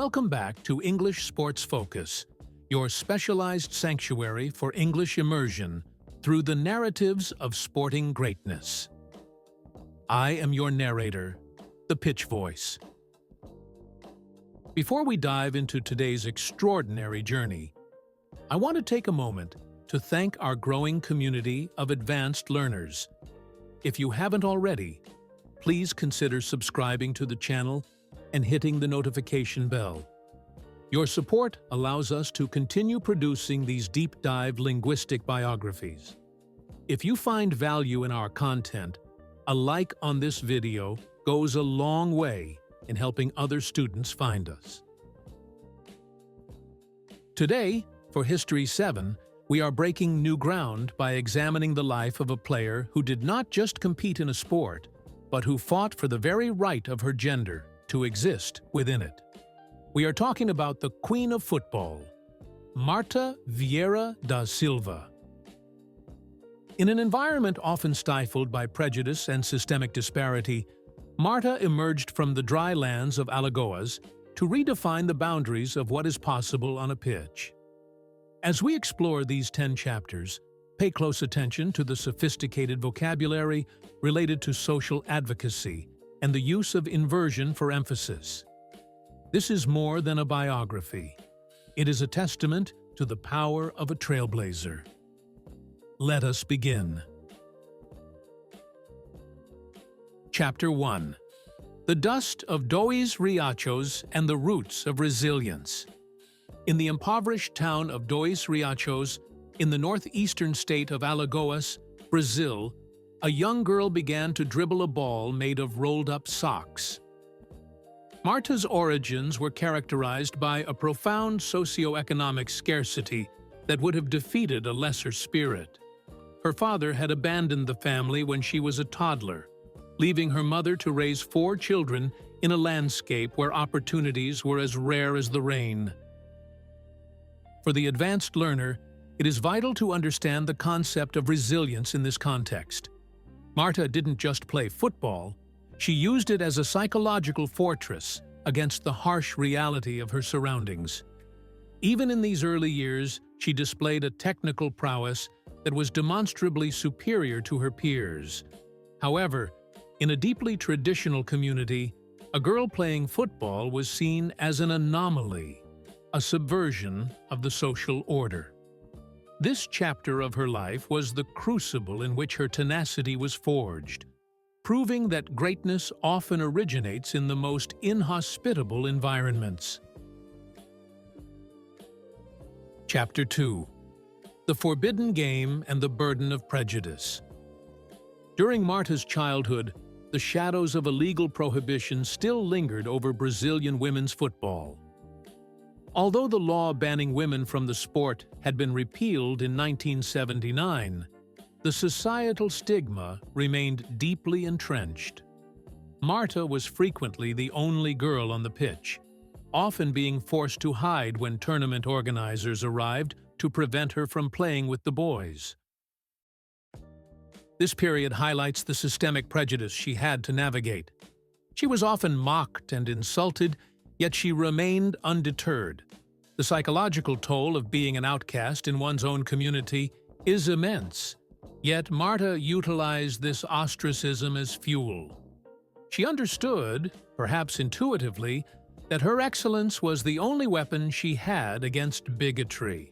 Welcome back to English Sports Focus, your specialized sanctuary for English immersion through the narratives of sporting greatness. I am your narrator, the Pitch Voice. Before we dive into today's extraordinary journey, I want to take a moment to thank our growing community of advanced learners. If you haven't already, please consider subscribing to the channel and hitting the notification bell. Your support allows us to continue producing these deep-dive linguistic biographies. If you find value in our content, a like on this video goes a long way in helping other students find us. Today, for History 7, we are breaking new ground by examining the life of a player who did not just compete in a sport, but who fought for the very right of her gender to exist within it. We are talking about the Queen of Football, Marta Vieira da Silva. In an environment often stifled by prejudice and systemic disparity, Marta emerged from the dry lands of Alagoas to redefine the boundaries of what is possible on a pitch. As we explore these 10 chapters, pay close attention to the sophisticated vocabulary related to social advocacy and the use of inversion for emphasis. This is more than a biography. It is a testament to the power of a trailblazer. Let us begin. Chapter 1. The Dust of Dois Riachos and the Roots of Resilience. In the impoverished town of Dois Riachos, in the northeastern state of Alagoas, Brazil, a young girl began to dribble a ball made of rolled-up socks. Marta's origins were characterized by a profound socio-economic scarcity that would have defeated a lesser spirit. Her father had abandoned the family when she was a toddler, leaving her mother to raise 4 children in a landscape where opportunities were as rare as the rain. For the advanced learner, it is vital to understand the concept of resilience in this context. Marta didn't just play football, she used it as a psychological fortress against the harsh reality of her surroundings. Even in these early years, she displayed a technical prowess that was demonstrably superior to her peers. However, in a deeply traditional community, a girl playing football was seen as an anomaly, a subversion of the social order. This chapter of her life was the crucible in which her tenacity was forged, proving that greatness often originates in the most inhospitable environments. Chapter 2. The Forbidden Game and the Burden of Prejudice. During Marta's childhood, the shadows of a legal prohibition still lingered over Brazilian women's football. Although the law banning women from the sport had been repealed in 1979, the societal stigma remained deeply entrenched. Marta was frequently the only girl on the pitch, often being forced to hide when tournament organizers arrived to prevent her from playing with the boys. This period highlights the systemic prejudice she had to navigate. She was often mocked and insulted, yet she remained undeterred. The psychological toll of being an outcast in one's own community is immense, yet Marta utilized this ostracism as fuel. She understood, perhaps intuitively, that her excellence was the only weapon she had against bigotry.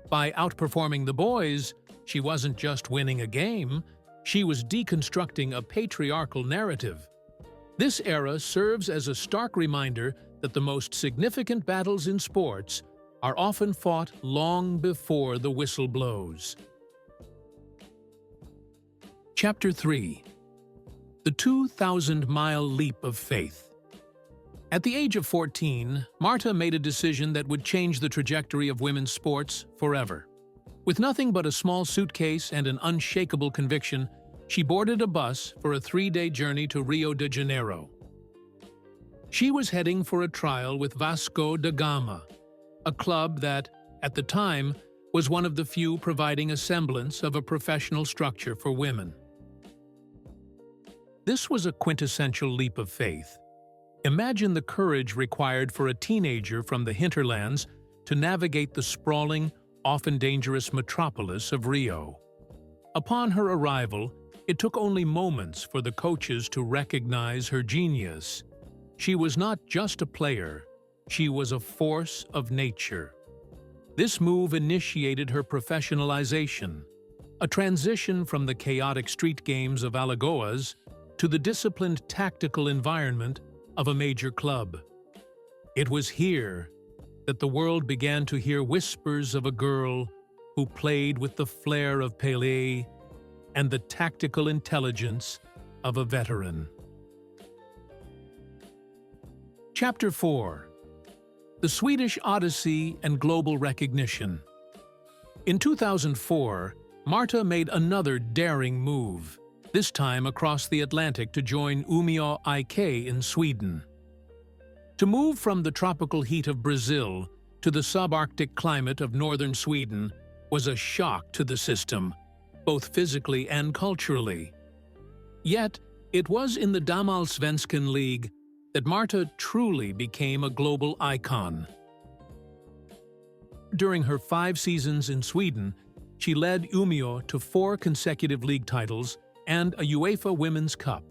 By outperforming the boys, she wasn't just winning a game, she was deconstructing a patriarchal narrative. This era serves as a stark reminder that the most significant battles in sports are often fought long before the whistle blows. Chapter 3. The 2,000-mile leap of faith. At the age of 14, Marta made a decision that would change the trajectory of women's sports forever. With nothing but a small suitcase and an unshakable conviction, she boarded a bus for a 3-day journey to Rio de Janeiro. She was heading for a trial with Vasco da Gama, a club that, at the time, was one of the few providing a semblance of a professional structure for women. This was a quintessential leap of faith. Imagine the courage required for a teenager from the hinterlands to navigate the sprawling, often dangerous metropolis of Rio. Upon her arrival, it took only moments for the coaches to recognize her genius. She was not just a player, she was a force of nature. This move initiated her professionalization, a transition from the chaotic street games of Alagoas to the disciplined tactical environment of a major club. It was here that the world began to hear whispers of a girl who played with the flair of Pelé and the tactical intelligence of a veteran. Chapter 4. The Swedish Odyssey and Global Recognition. In 2004, Marta made another daring move, this time across the Atlantic to join Umeå IK in Sweden. To move from the tropical heat of Brazil to the subarctic climate of northern Sweden was a shock to the system, both physically and culturally. Yet, it was in the Damallsvenskan League that Marta truly became a global icon. During her 5 seasons in Sweden, she led Umeå to 4 consecutive league titles and a UEFA Women's Cup.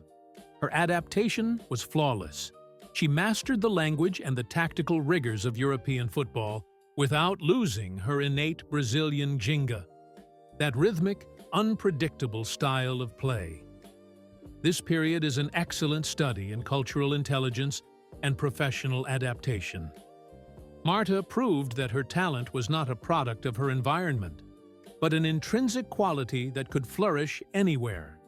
Her adaptation was flawless. She mastered the language and the tactical rigors of European football without losing her innate Brazilian ginga, that rhythmic, unpredictable style of play. This period is an excellent study in cultural intelligence and professional adaptation. Marta proved that her talent was not a product of her environment, but an intrinsic quality that could flourish anywhere.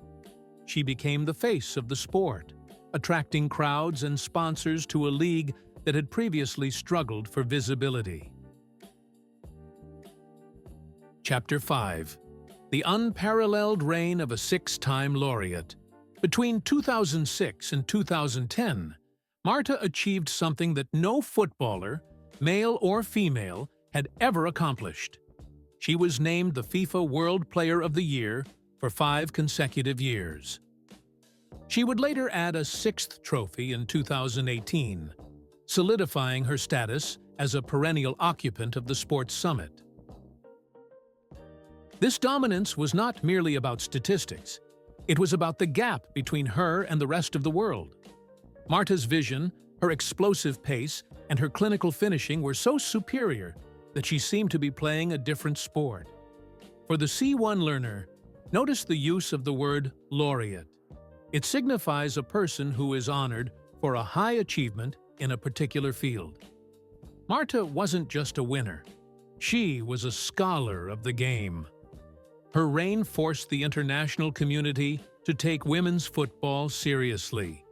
She became the face of the sport, attracting crowds and sponsors to a league that had previously struggled for visibility. Chapter 5. The Unparalleled Reign of a 6-time Laureate. Between 2006 and 2010, Marta achieved something that no footballer, male or female, had ever accomplished. She was named the FIFA World Player of the Year for 5 consecutive years. She would later add a 6th trophy in 2018, solidifying her status as a perennial occupant of the sports summit. This dominance was not merely about statistics. It was about the gap between her and the rest of the world. Marta's vision, her explosive pace, and her clinical finishing were so superior that she seemed to be playing a different sport. For the C1 learner, notice the use of the word laureate. It signifies a person who is honored for a high achievement in a particular field. Marta wasn't just a winner. She was a scholar of the game. Her reign forced the international community to take women's football seriously,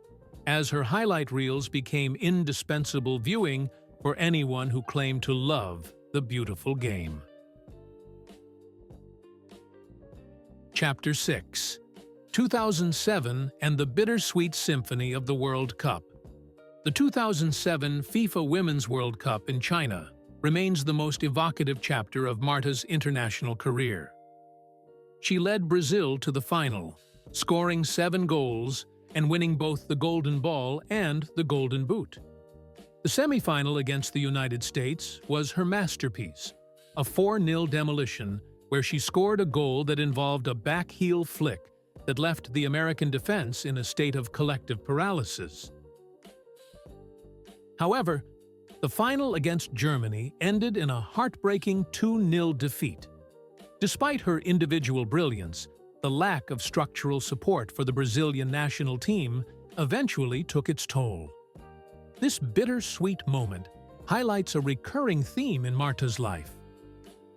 as her highlight reels became indispensable viewing for anyone who claimed to love the beautiful game. Chapter 6. 2007 and the Bittersweet Symphony of the World Cup. The 2007 FIFA Women's World Cup in China remains the most evocative chapter of Marta's international career. She led Brazil to the final, scoring 7 goals and winning both the Golden Ball and the Golden Boot. The semi-final against the United States was her masterpiece, a 4-0 demolition where she scored a goal that involved a back-heel flick that left the American defense in a state of collective paralysis. However, the final against Germany ended in a heartbreaking 2-0 defeat. Despite her individual brilliance, the lack of structural support for the Brazilian national team eventually took its toll. This bittersweet moment highlights a recurring theme in Marta's life: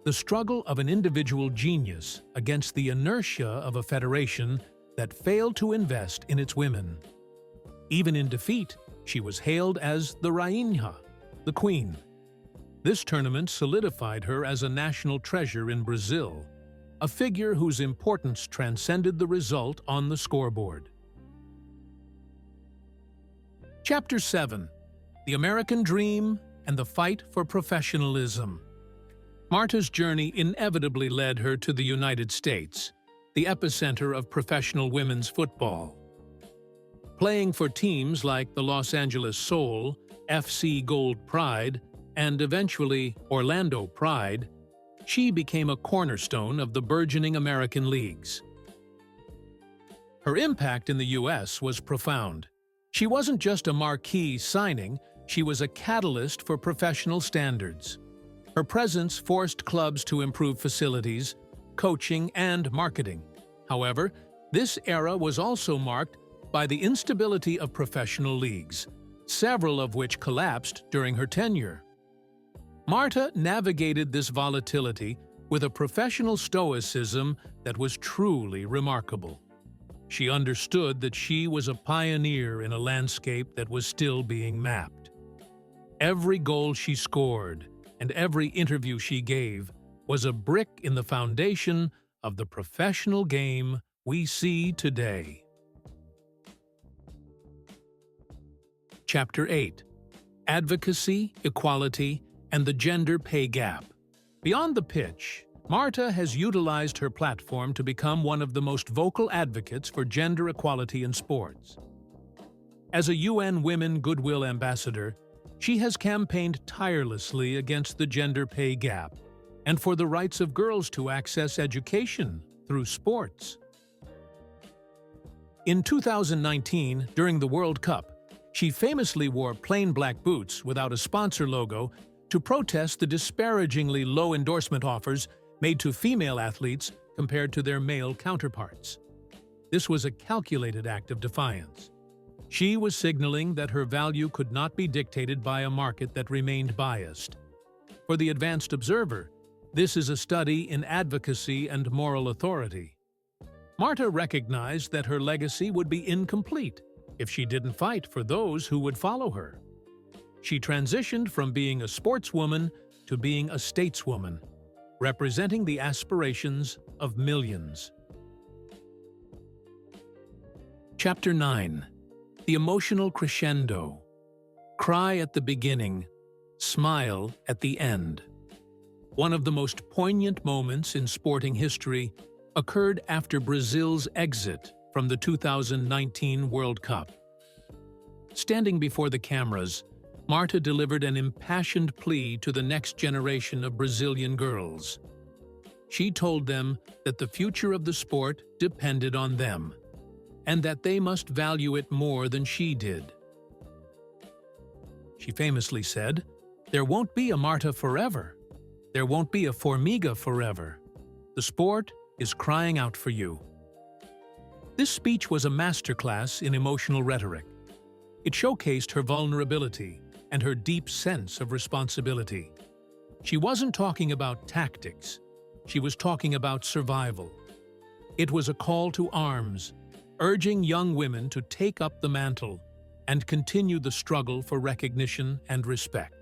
the struggle of an individual genius against the inertia of a federation that failed to invest in its women. Even in defeat, she was hailed as the Rainha, the Queen. This tournament solidified her as a national treasure in Brazil, a figure whose importance transcended the result on the scoreboard. Chapter 7. The American Dream and the Fight for Professionalism. Marta's journey inevitably led her to the United States, the epicenter of professional women's football. Playing for teams like the Los Angeles Soul, FC Gold Pride, and eventually Orlando Pride, she became a cornerstone of the burgeoning American leagues. Her impact in the U.S. was profound. She wasn't just a marquee signing, she was a catalyst for professional standards. Her presence forced clubs to improve facilities, coaching, and marketing. However, this era was also marked by the instability of professional leagues, several of which collapsed during her tenure. Marta navigated this volatility with a professional stoicism that was truly remarkable. She understood that she was a pioneer in a landscape that was still being mapped. Every goal she scored and every interview she gave was a brick in the foundation of the professional game we see today. Chapter 8. Advocacy, Equality, and the Gender Pay Gap. Beyond the pitch, Marta has utilized her platform to become one of the most vocal advocates for gender equality in sports. As a UN Women Goodwill Ambassador, she has campaigned tirelessly against the gender pay gap and for the rights of girls to access education through sports. In 2019, during the World Cup, she famously wore plain black boots without a sponsor logo to protest the disparagingly low endorsement offers made to female athletes compared to their male counterparts. This was a calculated act of defiance. She was signaling that her value could not be dictated by a market that remained biased. For the advanced observer, this is a study in advocacy and moral authority. Marta recognized that her legacy would be incomplete if she didn't fight for those who would follow her. She transitioned from being a sportswoman to being a stateswoman, representing the aspirations of millions. Chapter 9. The Emotional Crescendo. Cry at the beginning, smile at the end. One of the most poignant moments in sporting history occurred after Brazil's exit from the 2019 World Cup. Standing before the cameras, Marta delivered an impassioned plea to the next generation of Brazilian girls. She told them that the future of the sport depended on them, and that they must value it more than she did. She famously said, "There won't be a Marta forever. There won't be a Formiga forever. The sport is crying out for you." This speech was a masterclass in emotional rhetoric. It showcased her vulnerability and her deep sense of responsibility. She wasn't talking about tactics. She was talking about survival. It was a call to arms, urging young women to take up the mantle and continue the struggle for recognition and respect.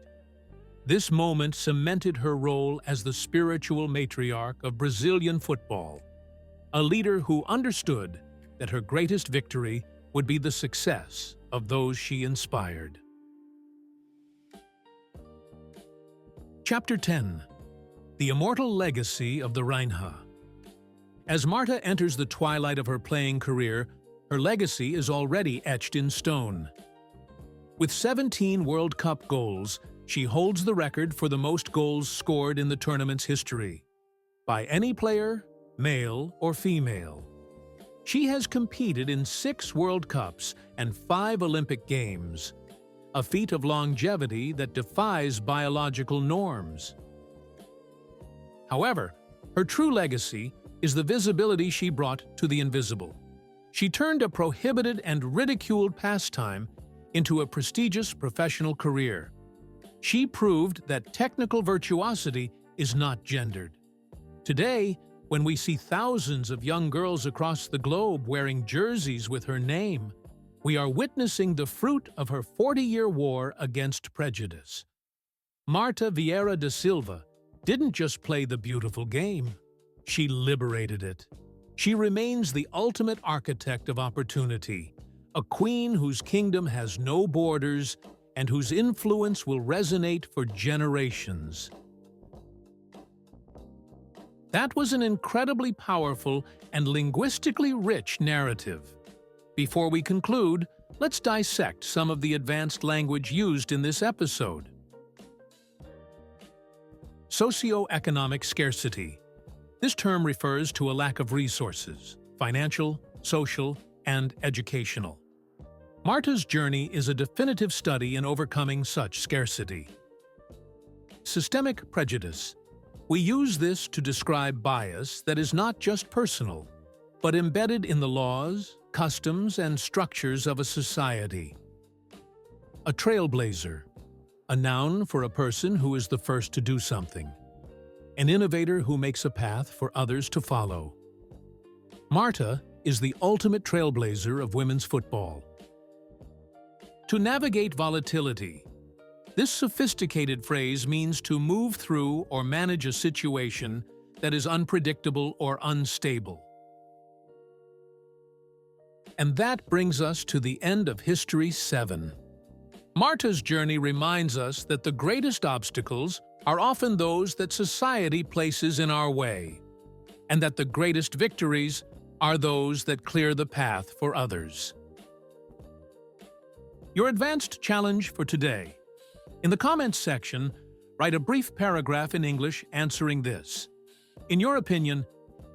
This moment cemented her role as the spiritual matriarch of Brazilian football, a leader who understood that her greatest victory would be the success of those she inspired. Chapter 10. The Immortal Legacy of the Reinha. As Marta enters the twilight of her playing career, her legacy is already etched in stone. With 17 World Cup goals, she holds the record for the most goals scored in the tournament's history, by any player, male or female. She has competed in 6 World Cups and 5 Olympic Games, a feat of longevity that defies biological norms. However, her true legacy is the visibility she brought to the invisible. She turned a prohibited and ridiculed pastime into a prestigious professional career. She proved that technical virtuosity is not gendered. Today, when we see thousands of young girls across the globe wearing jerseys with her name, we are witnessing the fruit of her 40-year war against prejudice. Marta Vieira da Silva didn't just play the beautiful game, she liberated it. She remains the ultimate architect of opportunity, a queen whose kingdom has no borders and whose influence will resonate for generations. That was an incredibly powerful and linguistically rich narrative. Before we conclude, let's dissect some of the advanced language used in this episode. Socio-economic scarcity. This term refers to a lack of resources, financial, social, and educational. Marta's journey is a definitive study in overcoming such scarcity. Systemic prejudice. We use this to describe bias that is not just personal, but embedded in the laws, customs, and structures of a society. A trailblazer. A noun for a person who is the first to do something. An innovator who makes a path for others to follow. Marta is the ultimate trailblazer of women's football. To navigate volatility. This sophisticated phrase means to move through or manage a situation that is unpredictable or unstable. And that brings us to the end of History 7. Marta's journey reminds us that the greatest obstacles are often those that society places in our way, and that the greatest victories are those that clear the path for others. Your advanced challenge for today. In the comments section, write a brief paragraph in English answering this. In your opinion,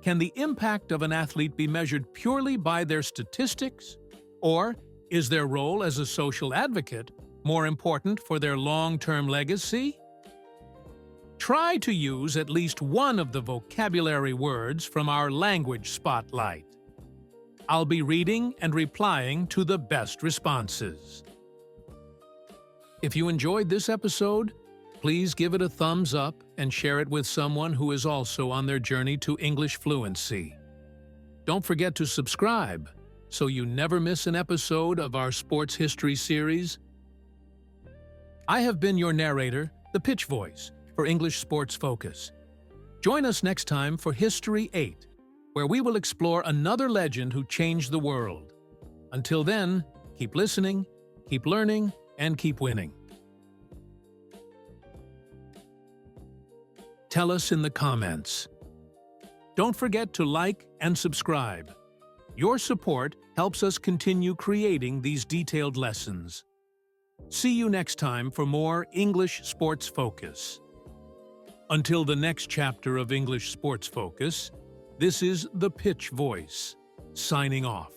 can the impact of an athlete be measured purely by their statistics? Or is their role as a social advocate more important for their long-term legacy? Try to use at least one of the vocabulary words from our language spotlight. I'll be reading and replying to the best responses. If you enjoyed this episode, please give it a thumbs up and share it with someone who is also on their journey to English fluency. Don't forget to subscribe so you never miss an episode of our sports history series. I have been your narrator, the Pitch Voice, for English Sports Focus. Join us next time for History 8, where we will explore another legend who changed the world. Until then, keep listening, keep learning, and keep winning. Tell us in the comments. Don't forget to like and subscribe. Your support helps us continue creating these detailed lessons. See you next time for more English Sports Focus. Until the next chapter of English Sports Focus, this is the Pitch Voice, signing off.